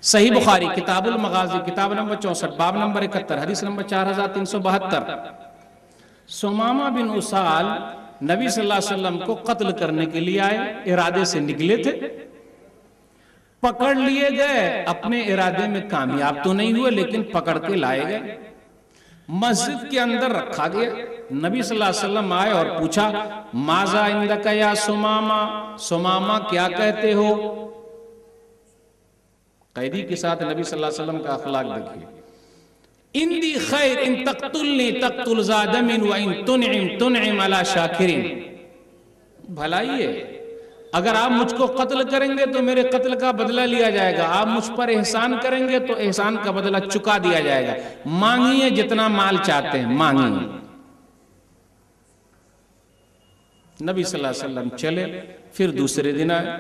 صحیح بخاری کتاب المغازی کتاب نمبر 64 باب نمبر 71 حدیث نمبر 4372. سمامہ بن اسال نبی صلی اللہ علیہ وسلم کو قتل کرنے کے لیے آئے، ارادے سے نکلے تھے، پکڑ لیے گئے، اپنے ارادے میں کامیاب تو نہیں ہوئے لیکن پکڑ کے لائے گئے، مسجد کے اندر رکھا گیا. نبی صلی اللہ علیہ وسلم آئے اور پوچھا ماذا عندک یا سمامہ، سمامہ کیا کہتے ہو؟ قیدی کے ساتھ نبی صلی اللہ علیہ وسلم کا اخلاق دیکھیے. اندی خیر ان تقتلنی تقتل ذا دم وان تنعم تنعم علی شاکرین. بھلائی ہے، اگر آپ مجھ کو قتل کریں گے تو میرے قتل کا بدلہ لیا جائے گا، آپ مجھ پر احسان کریں گے تو احسان کا بدلہ چکا دیا جائے گا. مانگیے جتنا مال چاہتے ہیں مانگیے. نبی صلی اللہ علیہ وسلم چلے، پھر دوسرے دن آئے،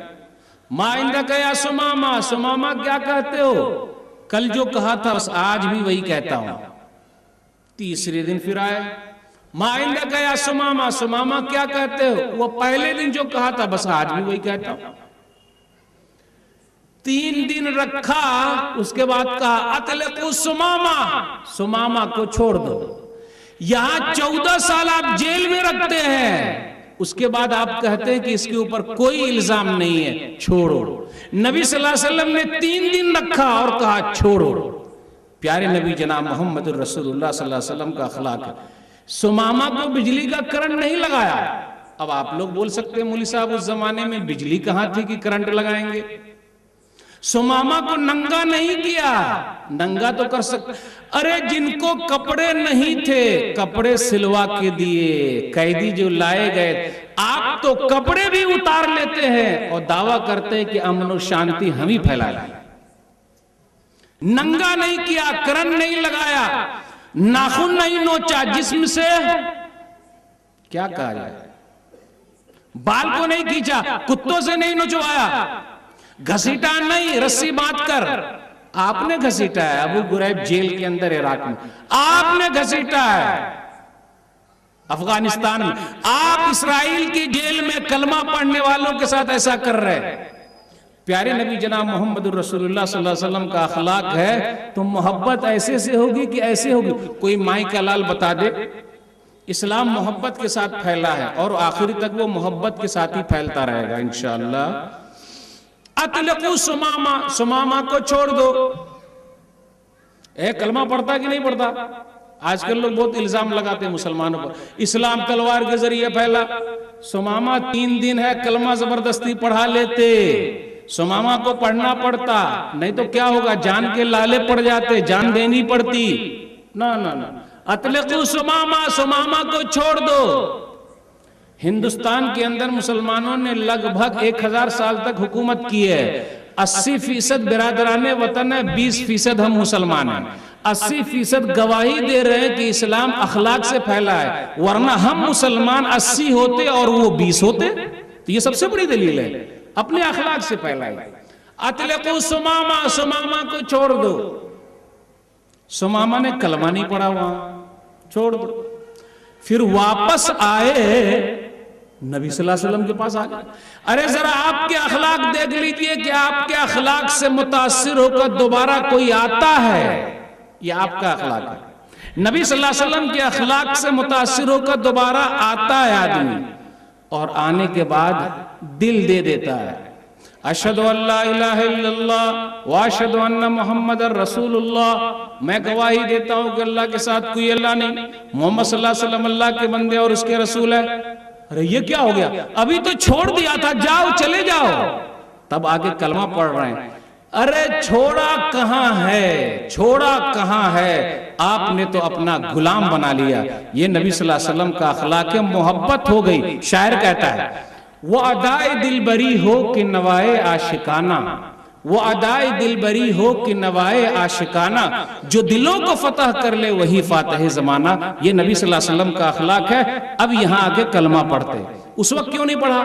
ما عندک یا سمامہ، سمامہ کیا کہتے ہو؟ کل جو کہا تھا بس آج بھی وہی کہتا ہوں. تیسرے دن پھر آئے، ما عندک یا سمامہ، سمامہ کیا کہتے ہو؟ وہ پہلے دن جو کہا تھا بس آج بھی وہی کہتا ہوں. 3 دن رکھا، اس کے بعد کہا اطلقوا سمامہ، سمامہ کو چھوڑ دو. یہاں 14 سال آپ جیل میں رکھتے ہیں، اس کے بعد آپ کہتے ہیں کہ اس کے اوپر کوئی الزام نہیں ہے، چھوڑو. نبی صلی اللہ علیہ وسلم نے 3 دن رکھا اور کہا چھوڑو. پیارے نبی جناب محمد الرسول اللہ صلی اللہ علیہ وسلم کا اخلاق ہے. سمامہ کو بجلی کا کرنٹ نہیں لگایا. اب آپ لوگ بول سکتے ہیں مولوی صاحب اس زمانے میں بجلی کہاں تھی کہ کرنٹ لگائیں گے. سمامہ کو ننگا نہیں کیا، ننگا تو کر سکتے. ارے جن کو کپڑے نہیں تھے کپڑے سلوا کے دیے. قیدی جو لائے گئے، آپ تو کپڑے بھی اتار لیتے ہیں اور دعویٰ کرتے ہیں کہ امن و شانتی ہم ہی پھیلائیں. ننگا نہیں کیا، کرن نہیں لگایا، ناخن نہیں نوچا جسم سے، کیا کہا جائے، بال کو نہیں کھینچا، کتوں سے نہیں نچوایا، گھسیٹا نہیں رسی باندھ کر. آپ نے گھسیٹا ہے ابو غریب جیل کے اندر عراق میں، آپ نے گھسیٹا ہے افغانستان میں، آپ اسرائیل کی جیل میں کلمہ پڑھنے والوں کے ساتھ ایسا کر رہے ہیں. پیارے نبی جناب محمد الرسول اللہ صلی اللہ علیہ وسلم کا اخلاق ہے تو محبت ایسے سے ہوگی کہ ایسے ہوگی. کوئی مائی کا لال بتا دے. اسلام محبت کے ساتھ پھیلا ہے اور آخری تک وہ محبت کے ساتھ ہی پھیلتا رہے گا انشاءاللہ. اطلقوا سمامہ، سمامہ کو چھوڑ دو. کلمہ پڑھتا کہ نہیں پڑھتا؟ آج کل لوگ بہت الزام لگاتے ہیں مسلمانوں پر، اسلام تلوار کے ذریعے پھیلا. سمامہ 3 دن ہے کلمہ زبردستی پڑھا لیتے. سمامہ کو پڑھنا پڑتا، نہیں تو کیا ہوگا، جان کے لالے پڑ جاتے، جان دینی پڑتی. نا نا نا، اطلقوا سمامہ، سمامہ کو چھوڑ دو. ہندوستان کے اندر مسلمانوں نے لگ بھگ 1000 سال تک حکومت کی ہے. 80% برادران وطن ہے، 20% ہم مسلمان ہیں. 80% گواہی دے رہے ہیں کہ اسلام اخلاق سے پھیلا ہے، ورنہ ہم مسلمان 80 ہوتے اور وہ 20 ہوتے. تو یہ سب سے بڑی دلیل ہے، اپنے اخلاق سے پھیلا ہے. اطلقوا سمامہ، سمامہ کو چھوڑ دو. سمامہ نے کلمہ نہیں پڑھا، وہاں چھوڑ دو. پھر واپس آئے نبی صلی اللہ علیہ وسلم کے پاس آ گئے. ارے ذرا آپ کے اخلاق دیکھ لیجئے کہ آپ کے اخلاق سے متاثر ہو کر دوبارہ کوئی آتا ہے. یہ آپ کا اخلاق ہے. نبی صلی اللہ علیہ وسلم کے اخلاق سے متاثر ہو کر دوبارہ آتا ہے آدمی، اور آنے کے بعد دل دے دیتا ہے. اشہدو ان لا الہ الا اللہ واشہدو ان محمد رسول اللہ. میں گواہی دیتا ہوں کہ اللہ کے ساتھ کوئی اللہ نہیں، محمد صلی اللہ علیہ وسلم اللہ کے بندے اور اس کے رسول ہے. ارے یہ کیا ہو گیا، ابھی تو چھوڑ دیا تھا، جاؤ چلے جاؤ. تب آگے کلمہ پڑھ رہے ہیں. ارے چھوڑا کہاں ہے، چھوڑا کہاں ہے، آپ نے تو اپنا غلام بنا لیا. یہ نبی صلی اللہ علیہ وسلم کا اخلاق ہے، محبت ہو گئی. شاعر کہتا ہے وہ ادائے دل بری ہو کہ نوائے عاشقانہ، وہ ادائے دل بری ہو کہ نوائے عاشقانہ، جو دلوں کو فتح کر لے وہی فاتح زمانہ. یہ نبی صلی اللہ علیہ وسلم کا اخلاق ہے. اب یہاں آگے کلمہ پڑھتے. اس وقت کیوں نہیں پڑھا؟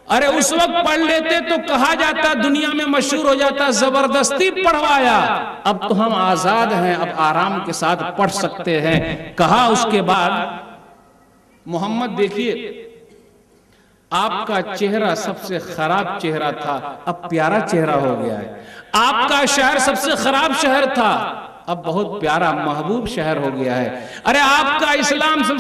ارے اس وقت پڑھ لیتے تو کہا جاتا، دنیا میں مشہور ہو جاتا، زبردستی پڑھوایا. اب تو ہم آزاد ہیں، اب آرام کے ساتھ پڑھ سکتے ہیں. کہا اس کے بعد محمد دیکھیے آپ کا چہرہ سب سے خراب چہرہ تھا، اب پیارا چہرہ ہو گیا ہے. آپ کا شہر سب سے خراب شہر تھا، اب بہت پیارا محبوب شہر ہو گیا ہے۔ ارے آپ کا اسلام